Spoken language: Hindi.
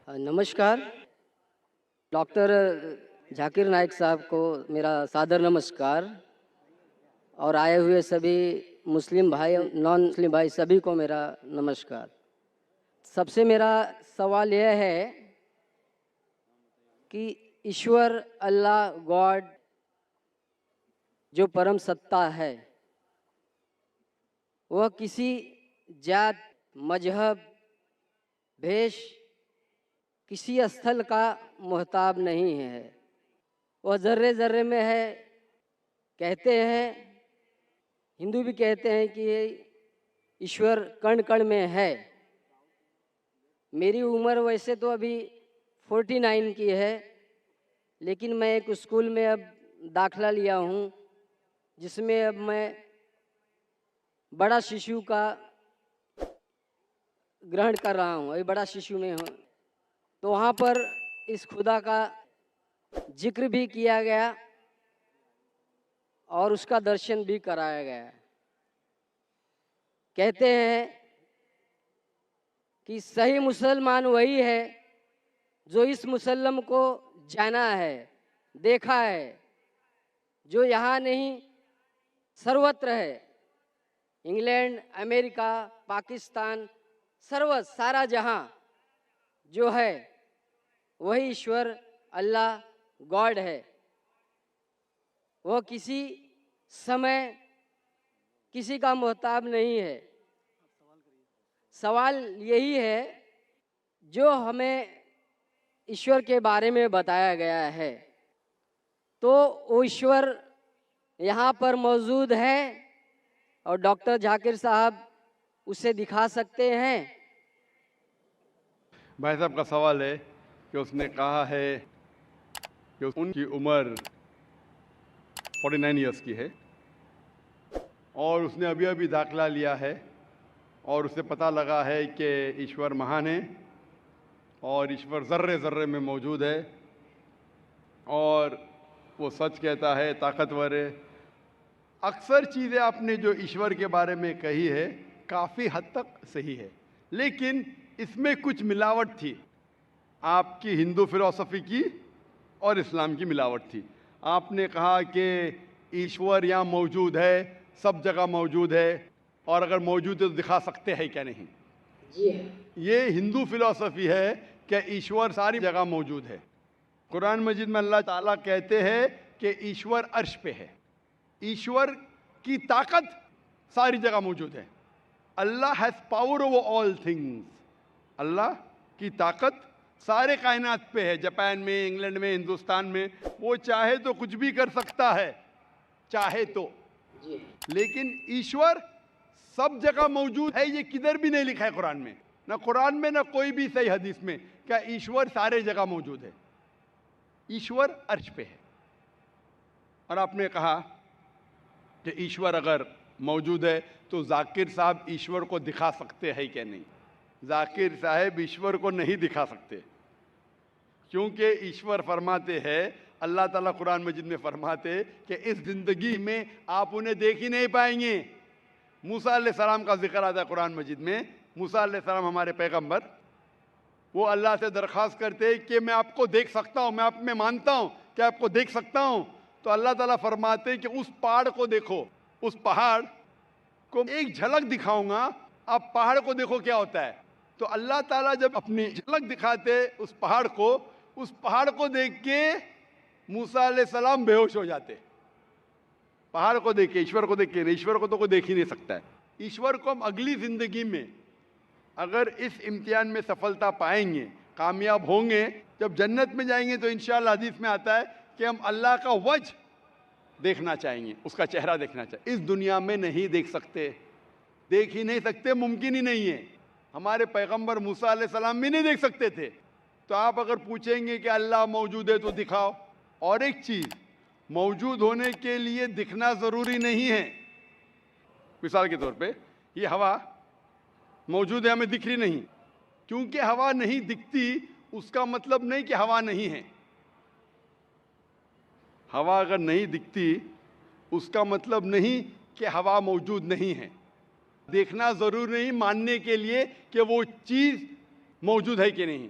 नमस्कार। डॉक्टर झाकिर नाइक साहब को मेरा सादर नमस्कार और आए हुए सभी मुस्लिम भाई, नॉन मुस्लिम भाई सभी को मेरा नमस्कार। सबसे मेरा सवाल यह है कि ईश्वर, अल्लाह, गॉड जो परम सत्ता है, वह किसी जात, मजहब, भेष, किसी स्थल का मोहताब नहीं है। वह ज़र्रे ज़र्रे में है। कहते हैं, हिंदू भी कहते हैं कि ये ईश्वर कण कण में है। मेरी उम्र वैसे तो अभी 49 की है, लेकिन मैं एक स्कूल में अब दाखला लिया हूँ, जिसमें अब मैं बड़ा शिशु का ग्रहण कर रहा हूँ। अभी बड़ा शिशु में हूँ, तो वहाँ पर इस खुदा का जिक्र भी किया गया और उसका दर्शन भी कराया गया। कहते हैं कि सही मुसलमान वही है जो इस मुसल्लम को जाना है, देखा है, जो यहाँ नहीं सर्वत्र है। इंग्लैंड, अमेरिका, पाकिस्तान, सारा जहाँ जो है वही ईश्वर, अल्लाह, गॉड है। वह किसी समय किसी का मोहताब नहीं है। सवाल यही है, जो हमें ईश्वर के बारे में बताया गया है, तो वो ईश्वर यहाँ पर मौजूद है और डॉक्टर झाकिर साहब उसे दिखा सकते हैं। भाई साहब का सवाल है कि उसने कहा है कि उनकी उम्र 49 इयर्स की है और उसने अभी अभी दाखला लिया है और उसे पता लगा है कि ईश्वर महान है और ईश्वर ज़र्रे ज़र्रे में मौजूद है और वो सच कहता है, ताकतवर है। अक्सर चीज़ें आपने जो ईश्वर के बारे में कही है काफ़ी हद तक सही है, लेकिन इसमें कुछ मिलावट थी। आपकी हिंदू फिलॉसफी की और इस्लाम की मिलावट थी। आपने कहा कि ईश्वर यहाँ मौजूद है, सब जगह मौजूद है, और अगर मौजूद है तो दिखा सकते हैं क्या नहीं। ये हिंदू फिलॉसफी है कि ईश्वर सारी जगह मौजूद है। कुरान मजीद में अल्लाह ताला कहते हैं कि ईश्वर अर्श पे है। ईश्वर की ताकत सारी जगह मौजूद है। Allah has power over all things. Allah की ताकत सारे कायनात पे है। जापान में, इंग्लैंड में, हिंदुस्तान में, वो चाहे तो कुछ भी कर सकता है, चाहे तो। लेकिन ईश्वर सब जगह मौजूद है, ये किधर भी नहीं लिखा है कुरान में, ना कुरान में ना कोई भी सही हदीस में, क्या ईश्वर सारे जगह मौजूद है। ईश्वर अर्श पे है। और आपने कहा कि ईश्वर अगर मौजूद है तो जाकिर साहब ईश्वर को दिखा सकते हैं क्या नहीं। जाकिर साहब ईश्वर को नहीं दिखा सकते, क्योंकि ईश्वर फरमाते हैं, अल्लाह ताला कुरान मजीद में फरमाते कि इस ज़िंदगी में आप उन्हें देख ही नहीं पाएंगे। मूसा अलैहिस्सलाम का जिक्र आता है कुरान मजीद में। मूसा अलैहिस्सलाम हमारे पैगंबर, वो अल्लाह से दरख्वास्त करते कि मैं आपको देख सकता हूँ, मैं आप में मानता हूँ कि आपको देख सकता हूँ। तो अल्लाह ताला फरमाते कि उस पहाड़ को देखो, उस पहाड़ को एक झलक दिखाऊंगा, आप पहाड़ को देखो क्या होता है। तो अल्लाह ताला जब अपनी झलक दिखाते उस पहाड़ को देख के मूसा अलैहिस्सलाम बेहोश हो जाते। पहाड़ को देख के, ईश्वर को देख के। ईश्वर को तो कोई देख ही नहीं सकता है। ईश्वर को हम अगली ज़िंदगी में अगर इस इम्तिहान में सफलता पाएंगे, कामयाब होंगे, जब जन्नत में जाएंगे तो इंशाअल्लाह हदीस में आता है कि हम अल्लाह का वजह देखना चाहेंगे, उसका चेहरा देखना चाहिए। इस दुनिया में नहीं देख सकते, देख ही नहीं सकते, मुमकिन ही नहीं है। हमारे पैगंबर मूसा अलैहिस्सलाम भी नहीं देख सकते थे। तो आप अगर पूछेंगे कि अल्लाह मौजूद है तो दिखाओ। और एक चीज़, मौजूद होने के लिए दिखना ज़रूरी नहीं है। मिसाल के तौर पे ये हवा मौजूद है, हमें दिख रही नहीं। क्योंकि हवा नहीं दिखती उसका मतलब नहीं कि हवा नहीं है। हवा अगर नहीं दिखती उसका मतलब नहीं कि हवा मौजूद नहीं है। देखना ज़रूरी नहीं मानने के लिए कि वो चीज़ मौजूद है कि नहीं।